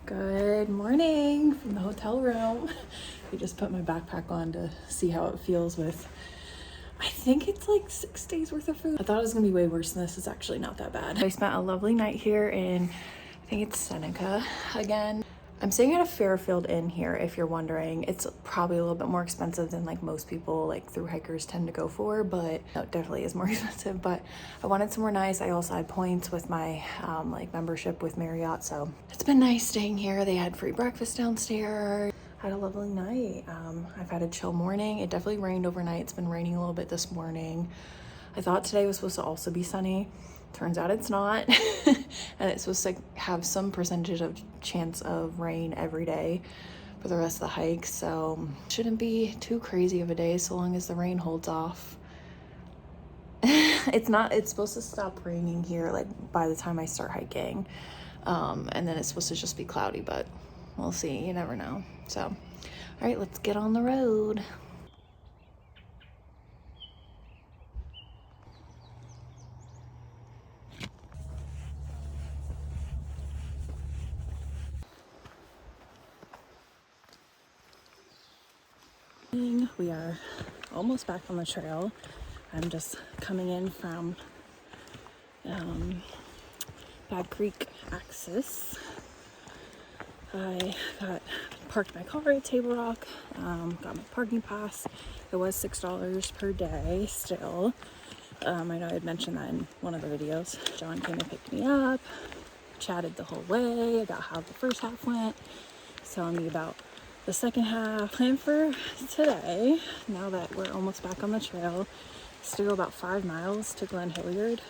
Good morning from the hotel room. I just put my backpack on to see how it feels with, I think it's like 6 days worth of food. I thought it was gonna be way worse than this. It's actually not that bad. I spent a lovely night here in, I think it's Seneca again. I'm staying at a Fairfield Inn here, if you're wondering. It's probably a little bit more expensive than like most people, like through hikers tend to go for, but no, it definitely is more expensive. But I wanted somewhere nice. I also had points with my like membership with Marriott, so it's been nice staying here. They had free breakfast downstairs. Had a lovely night. I've had a chill morning. It definitely rained overnight. It's been raining a little bit this morning. I thought today was supposed to also be sunny. Turns out it's not. And it's supposed to have some percentage of chance of rain every day for the rest of the hike, so shouldn't be too crazy of a day so long as the rain holds off. It's supposed to stop raining here like by the time I start hiking, and then it's supposed to just be cloudy, but we'll see. You never know. So all right, let's get on the road. We are almost back on the trail. I'm just coming in from Bad Creek Axis. I parked my car at Table Rock, got my parking pass. It was $6 per day still. I know I had mentioned that in one of the videos. John came and picked me up, chatted the whole way about how the first half went. He's telling me about the second half. Plan for today, now that we're almost back on the trail, is to go about 5 miles to Glen Hilliard.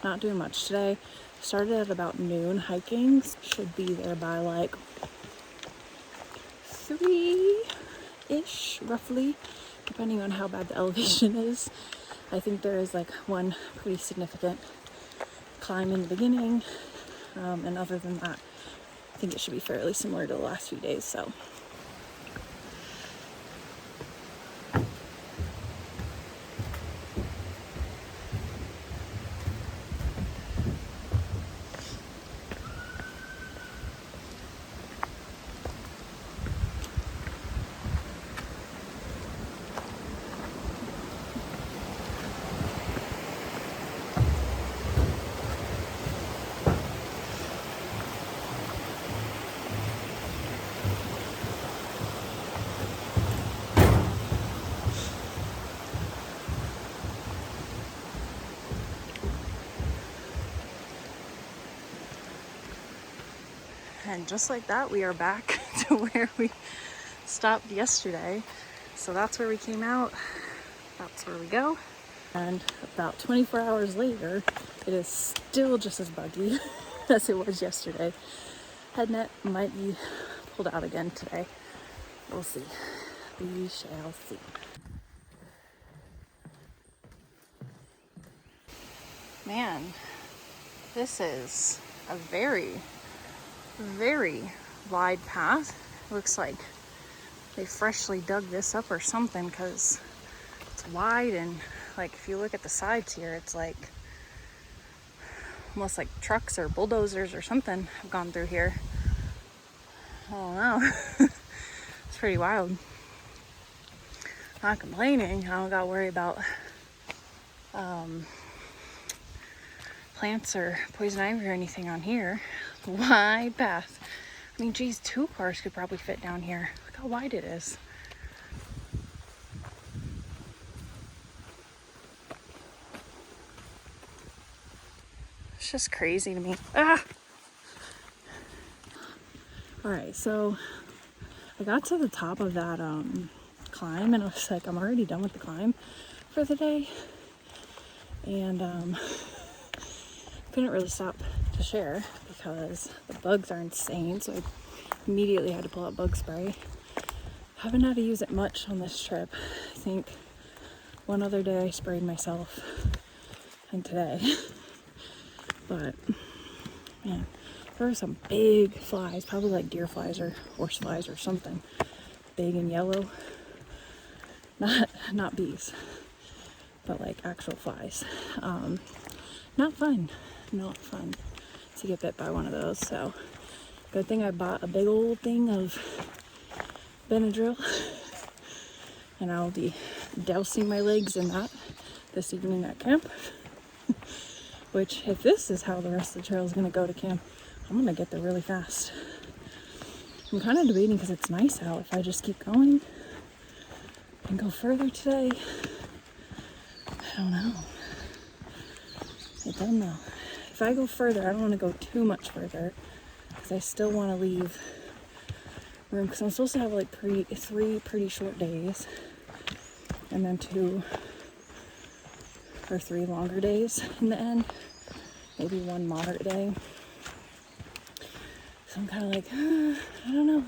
Not doing much today. Started at about noon hiking. Should be there by like 3-ish, roughly, depending on how bad the elevation is. I think there is like one pretty significant climb in the beginning, and other than that, I think it should be fairly similar to the last few days. So and just like that, we are back to where we stopped yesterday. So that's where we came out. That's where we go. And about 24 hours later, it is still just as buggy as it was yesterday. Head net might be pulled out again today. We'll see. We shall see. Man, this is a very wide path. Looks like they freshly dug this up or something, because it's wide, and like if you look at the sides here, it's like almost like trucks or bulldozers or something have gone through here. I don't know. It's pretty wild. Not complaining. I don't gotta worry about plants or poison ivy or anything on here. Wide path. I mean, geez, 2 cars could probably fit down here. Look how wide it is. It's just crazy to me. Ah! Alright, so I got to the top of that climb, and I was like, I'm already done with the climb for the day. And couldn't really stop to share because the bugs are insane, so I immediately had to pull out bug spray. Haven't had to use it much on this trip. I think one other day I sprayed myself, and today. But man, there are some big flies, probably like deer flies or horse flies or something, big and yellow. Not bees, but like actual flies. Not fun to get bit by one of those. So Good thing I bought a big old thing of Benadryl, and I'll be dousing my legs in that this evening at camp. Which, if this is how the rest of the trail is going to go to camp, I'm going to get there really fast. I'm kind of debating because it's nice out if I just keep going and go further today. I don't know. I don't know. If I go further, I don't want to go too much further because I still want to leave room, because I'm supposed to have like 3 pretty short days and then 2 or 3 longer days in the end, maybe 1 moderate day. So I'm kind of like, I don't know,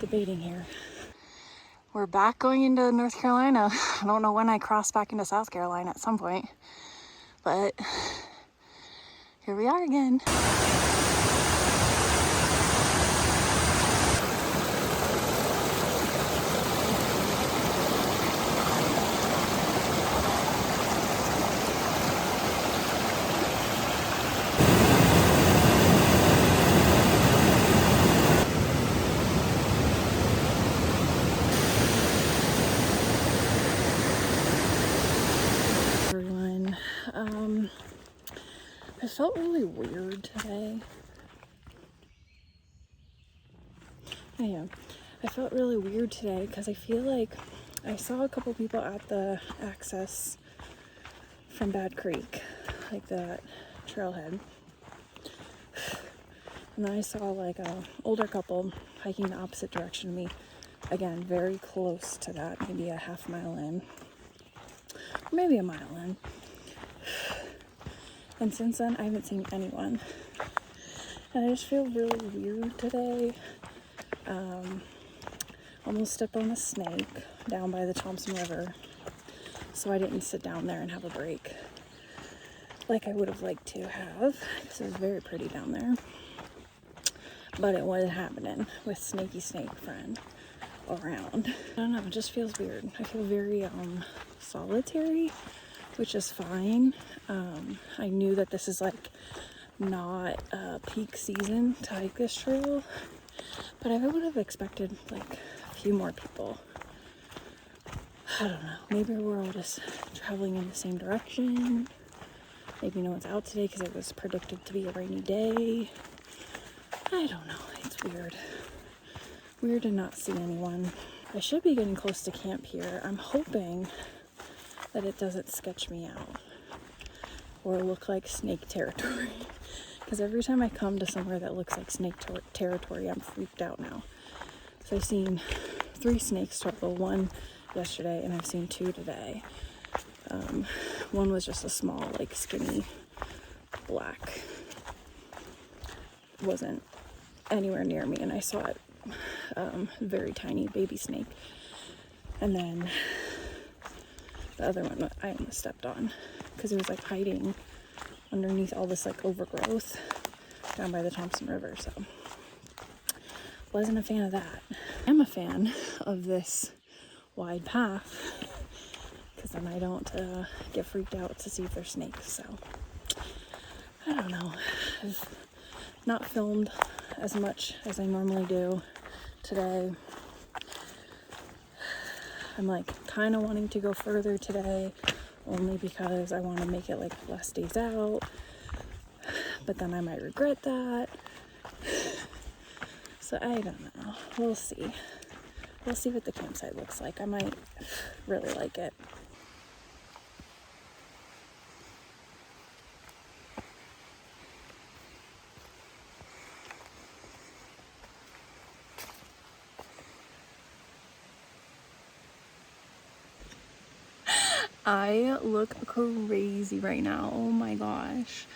debating here. We're back going into North Carolina. I don't know when I cross back into South Carolina at some point, but here we are again. Everyone, I felt really weird today. Yeah, I felt really weird today because I feel like I saw a couple people at the access from Bad Creek, like that trailhead. And then I saw like a older couple hiking the opposite direction of me. Again, very close to that, maybe a half mile in, or maybe a mile in. And since then, I haven't seen anyone. And I just feel really weird today. Almost stepped on a snake down by the Thompson River. So I didn't sit down there and have a break like I would have liked to have, because it was very pretty down there. But it wasn't happening with Snaky Snake friend around. I don't know, it just feels weird. I feel very solitary, which is fine. I knew that this is like not peak season to hike this trail, but I would have expected like a few more people. I don't know, maybe we're all just traveling in the same direction. Maybe no one's out today because it was predicted to be a rainy day. I don't know, it's weird. Weird to not see anyone. I should be getting close to camp here. I'm hoping that it doesn't sketch me out or look like snake territory. Because every time I come to somewhere that looks like snake territory, I'm freaked out now. So I've seen 3 snakes total, 1 yesterday, and I've seen 2 today. One was just a small, like skinny black. Wasn't anywhere near me, and I saw it, very tiny baby snake. And then the other one I almost stepped on because it was like hiding underneath all this like overgrowth down by the Thompson River. So wasn't a fan of that. I'm a fan of this wide path because then I don't get freaked out to see if there's snakes. So I don't know. I've not filmed as much as I normally do today. I'm like kind of wanting to go further today only because I want to make it like less days out, but then I might regret that. So I don't know. We'll see. We'll see what the campsite looks like. I might really like it. I look crazy right now. Oh my gosh.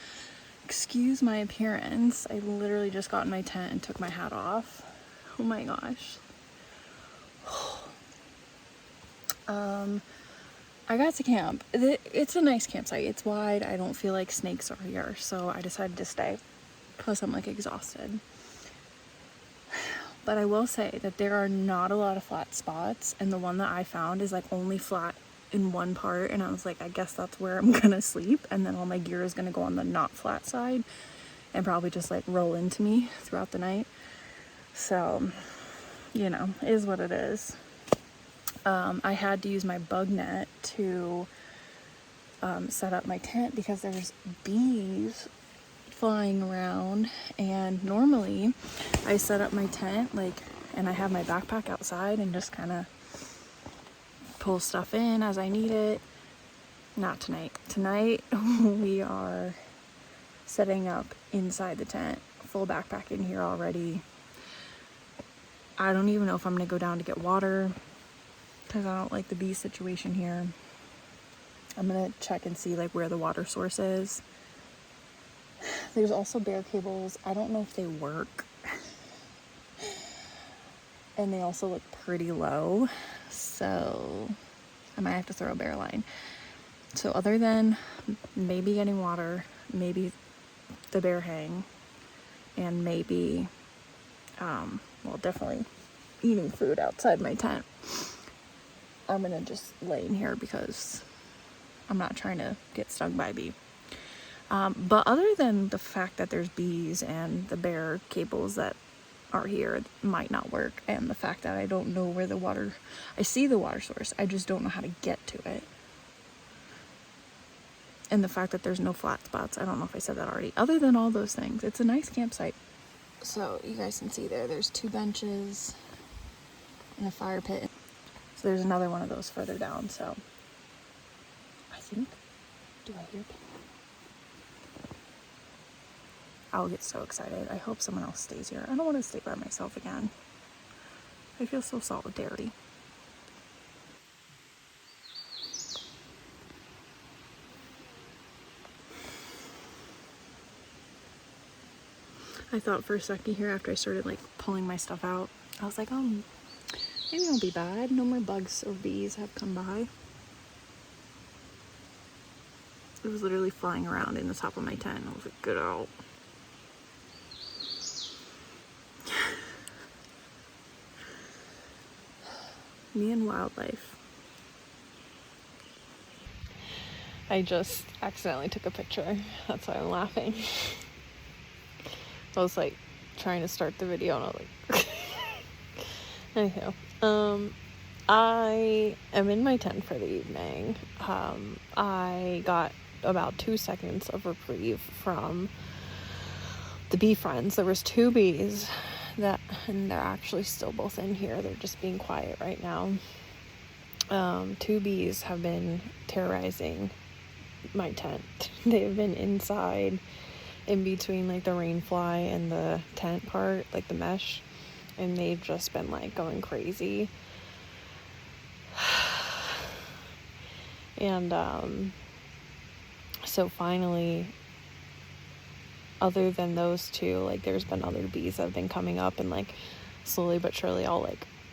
Excuse my appearance. I literally just got in my tent and took my hat off. Oh my gosh. I got to camp. It's a nice campsite. It's wide. I don't feel like snakes are here, so I decided to stay. Plus I'm like exhausted. But I will say that there are not a lot of flat spots, and the one that I found is like only flat in one part, and I was like, I guess that's where I'm gonna sleep, and then all my gear is gonna go on the not flat side, and probably just like roll into me throughout the night. So, you know, is what it is. I had to use my bug net to set up my tent because there's bees flying around, and normally I set up my tent like, and I have my backpack outside and just kind of pull stuff in as I need it. Not tonight. Tonight we are setting up inside the tent, full backpack in here already. I don't even know if I'm gonna go down to get water because I don't like the bee situation here. I'm gonna check and see like where the water source is. There's also bear cables. I don't know if they work. And they also look pretty low. So I might have to throw a bear line. So other than maybe getting water, maybe the bear hang, and maybe, well, definitely eating food outside my tent, I'm gonna just lay in here because I'm not trying to get stung by a bee. But other than the fact that there's bees and the bear cables that are here might not work, and the fact that I don't know where the water, I see the water source, I just don't know how to get to it. And the fact that there's no flat spots, I don't know if I said that already. Other than all those things, it's a nice campsite. So you guys can see there's 2 benches and a fire pit. So there's another one of those further down. So I think, do I hear people? I'll get so excited. I hope someone else stays here. I don't want to stay by myself again. I feel so solitary. I thought for a second here after I started like pulling my stuff out, I was like, oh, maybe it won't be bad. No more bugs or bees have come by. It was literally flying around in the top of my tent. I was like, get out. Me and wildlife. I just accidentally took a picture. That's why I'm laughing. I was like trying to start the video and I was like anyhow, I am in my tent for the evening. I got about 2 seconds of reprieve from the bee friends. There was 2 bees and they're actually still both in here. They're just being quiet right now. 2 bees have been terrorizing my tent. They've been inside in between like the rain fly and the tent part, like the mesh, and they've just been like going crazy. And so finally, other than those 2, like there's been other bees that have been coming up, and like slowly but surely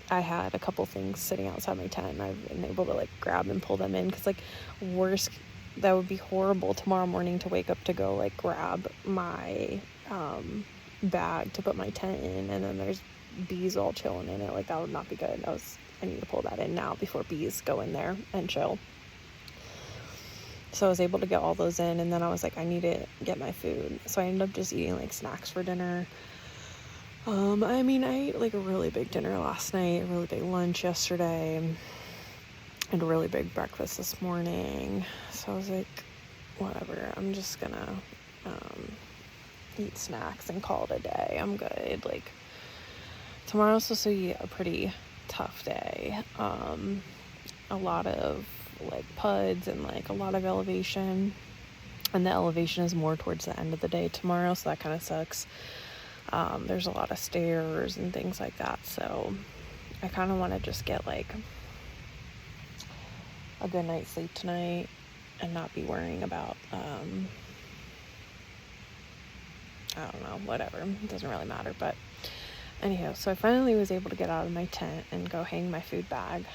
I had a couple things sitting outside my tent and I've been able to like grab and pull them in, because like that would be horrible tomorrow morning to wake up to go like grab my bag to put my tent in, and then there's bees all chilling in it. Like that would not be good. I need to pull that in now before bees go in there and chill. So I was able to get all those in, and then I was like, I need to get my food. So I ended up just eating like snacks for dinner. I ate like a really big dinner last night, a really big lunch yesterday, and a really big breakfast this morning. So I was like, whatever, I'm just gonna eat snacks and call it a day. I'm good. Like tomorrow's supposed to be a pretty tough day. A lot of like PUDs and like a lot of elevation, and the elevation is more towards the end of the day tomorrow, so that kind of sucks. There's a lot of stairs and things like that, so I kind of want to just get like a good night's sleep tonight and not be worrying about I don't know, whatever, it doesn't really matter. But anyhow, so I finally was able to get out of my tent and go hang my food bag.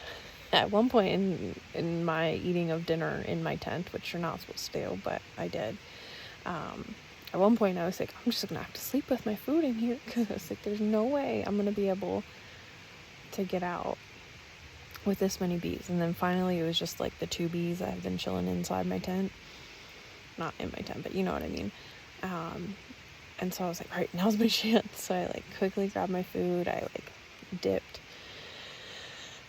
At one point in my eating of dinner in my tent, which you're not supposed to do, but I did, at one point I was like, I'm just gonna have to sleep with my food in here, because I was like, there's no way I'm gonna be able to get out with this many bees. And then finally it was just like the 2 bees that have been chilling inside my tent, not in my tent, but you know what I mean. And so I was like, all right, now's my chance. So I like quickly grabbed my food. I like dipped,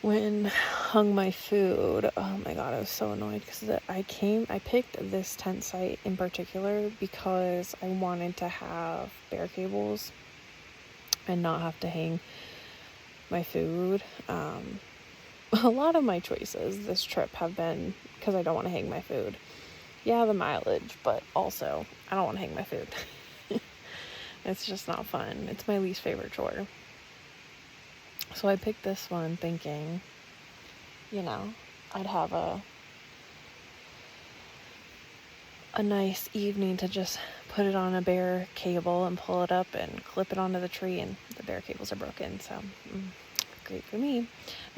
when hung my food. Oh my god, I was so annoyed because I picked this tent site in particular because I wanted to have bear cables and not have to hang my food. A lot of my choices this trip have been because I don't want to hang my food. Yeah, the mileage, but also I don't want to hang my food. It's just not fun. It's my least favorite chore. So I picked this one thinking, you know, I'd have a nice evening to just put it on a bear cable and pull it up and clip it onto the tree, and the bear cables are broken, so great for me.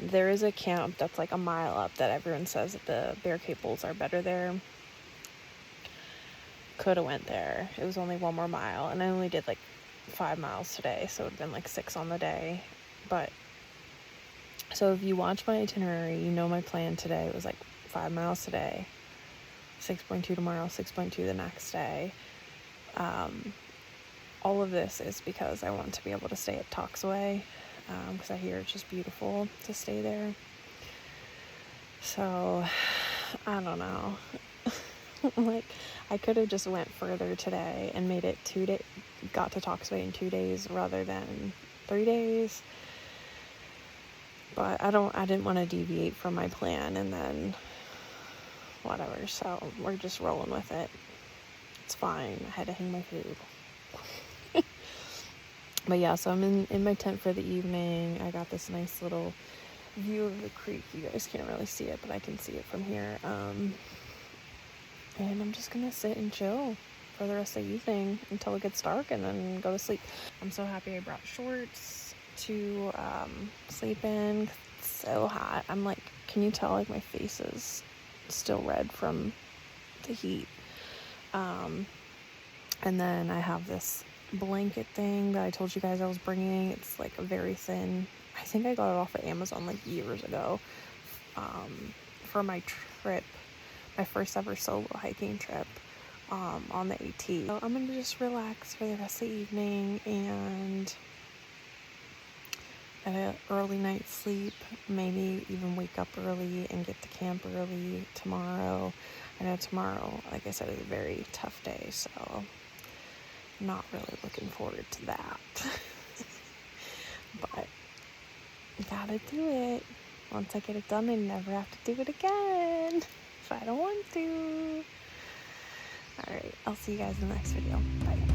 There is a camp that's like a mile up that everyone says that the bear cables are better there. Could have went there. It was only 1 more mile, and I only did like 5 miles today, so it would have been like 6 on the day. But so if you watch my itinerary, you know my plan today was like 5 miles today, 6.2 tomorrow, 6.2 the next day. All of this is because I want to be able to stay at Toxaway, because I hear it's just beautiful to stay there. So I don't know. Like, I could have just went further today and made it got to Toxaway in 2 days rather than 3 days. But I didn't want to deviate from my plan, and then whatever, so we're just rolling with it. It's fine. I had to hang my food. But yeah, so I'm in my tent for the evening. I got this nice little view of the creek. You guys can't really see it, but I can see it from here. And I'm just gonna sit and chill for the rest of the evening until it gets dark and then go to sleep. I'm so happy I brought shorts to sleep in. It's so hot. I'm like, can you tell like my face is still red from the heat? And then I have this blanket thing that I told you guys I was bringing. It's like a very thin, I think I got it off of Amazon like years ago, for my trip, my first ever solo hiking trip, on the AT. So I'm gonna just relax for the rest of the evening and get an early night's sleep, maybe even wake up early and get to camp early tomorrow. I know tomorrow, like I said, is a very tough day, so not really looking forward to that. But gotta do it. Once I get it done, I never have to do it again if I don't want to. Alright, I'll see you guys in the next video. Bye.